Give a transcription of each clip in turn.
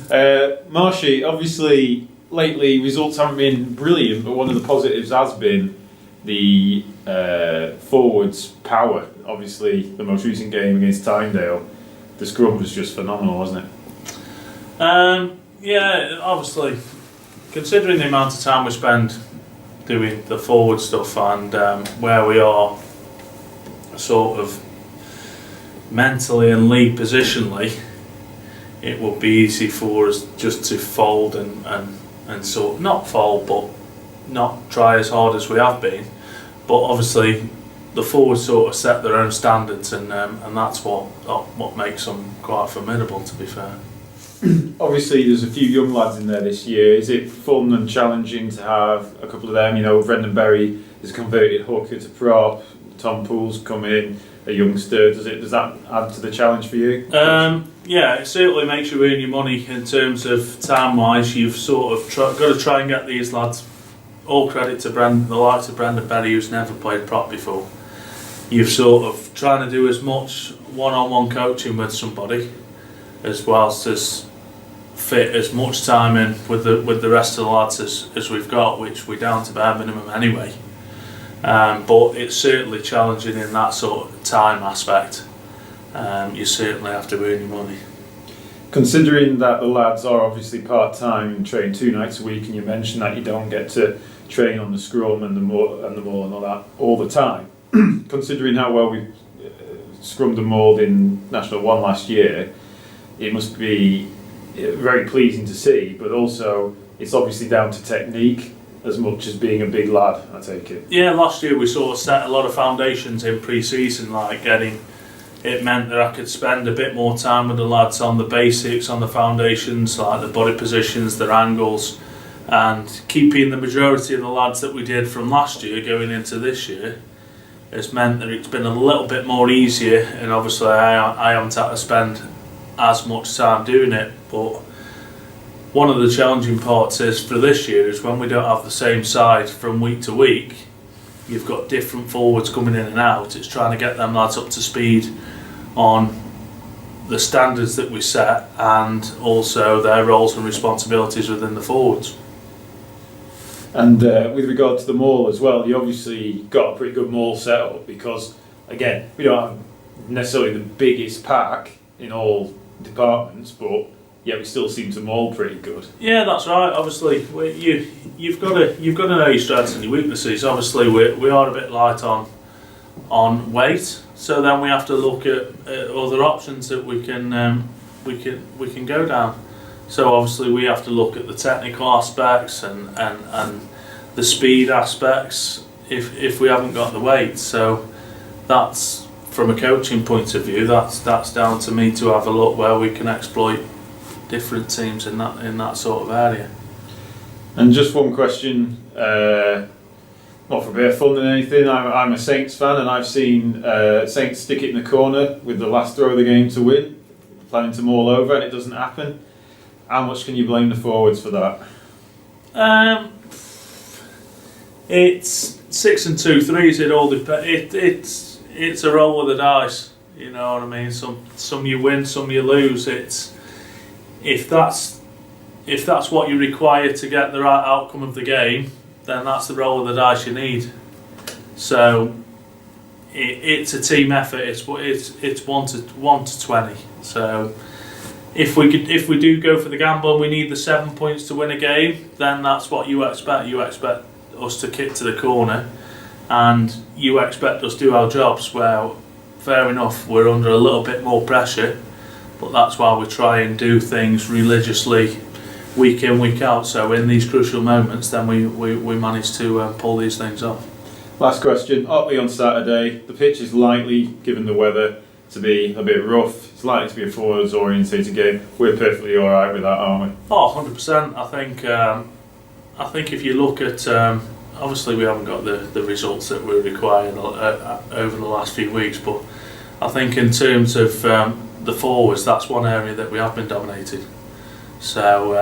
Marshy, obviously lately results haven't been brilliant, but one of the positives has been the forwards' power. Obviously, the most recent game against Tynedale, the scrum was just phenomenal, wasn't it? Yeah, obviously, considering the amount of time we spend doing the forward stuff and where we are sort of mentally and league positionally, it would be easy for us just to fold and sort not fold but not try as hard as we have been. But obviously the forwards sort of set their own standards, and that's what makes them quite formidable, to be fair. Obviously there's a few young lads in there this year. Is it fun and challenging to have a couple of them? You know, Brendan Berry is a converted hooker to prop, Tom Poole's come in, a youngster. Does that add to the challenge for you? Yeah, it certainly makes you earn your money in terms of time wise. You've sort of got to try and get these lads. All credit to the likes of Brendan Berry, who's never played prop before. You've sort of trying to do as much one-on-one coaching with somebody, as well as fit as much time in with the rest of the lads as we've got, which we're down to bare minimum anyway. But it's certainly challenging in that sort of time aspect. You certainly have to earn your money. Considering that the lads are obviously part-time and train 2 nights a week, and you mentioned that you don't get to train on the scrum and the maul and all that all the time, considering how well we scrummed and mauled in National 1 last year, it must be very pleasing to see, but also it's obviously down to technique as much as being a big lad, I take it. Yeah, last year we sort of set a lot of foundations in pre-season, it meant that I could spend a bit more time with the lads on the basics, on the foundations, like the body positions, their angles, and keeping the majority of the lads that we did from last year going into this year has meant that it's been a little bit more easier, and obviously I haven't had to spend as much time doing it. But one of the challenging parts is for this year is when we don't have the same side from week to week, you've got different forwards coming in and out. It's trying to get them lads up to speed on the standards that we set and also their roles and responsibilities within the forwards. And with regard to the maul as well, you obviously got a pretty good maul set up, because again, we don't have necessarily the biggest pack in all departments, but yet we still seem to maul pretty good. Yeah, that's right. Obviously, you've got to know your strengths and your weaknesses. Obviously, we are a bit light on weight, so then we have to look at other options that we can go down. So obviously we have to look at the technical aspects and the speed aspects if we haven't got the weight. So that's, from a coaching point of view, that's down to me to have a look where we can exploit different teams in that sort of area. And just one question, not for a bit of fun than anything. I'm a Saints fan, and I've seen Saints stick it in the corner with the last throw of the game to win, planning to maul over, and it doesn't happen. How much can you blame the forwards for that? It's 6 and 2 threes. It all depends. It's a roll of the dice. You know what I mean. Some you win, some you lose. If that's what you require to get the right outcome of the game, then that's the roll of the dice you need. So it's a team effort. It's 1 to 20. So if we do go for the gamble and we need the 7 points to win a game, then that's what you expect. You expect us to kick to the corner, and you expect us to do our jobs. Well, fair enough, we're under a little bit more pressure, but that's why we try and do things religiously, week in, week out. So in these crucial moments, then we manage to pull these things off. Last question. Otley on Saturday. The pitch is likely, given the weather, to be a bit rough. It's likely to be a forwards orientated game. We're perfectly all right with that, aren't we? Oh, 100%. I think if you look at, obviously we haven't got the results that we're required over the last few weeks, but I think in terms of the forwards, that's one area that we have been dominated. So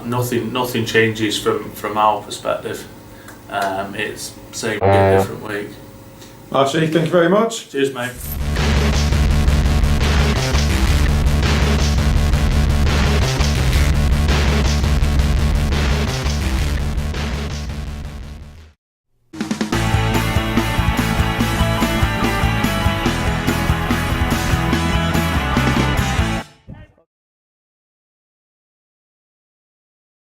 nothing changes from our perspective. It's same different week. Marshy, thank you very much. Cheers, mate.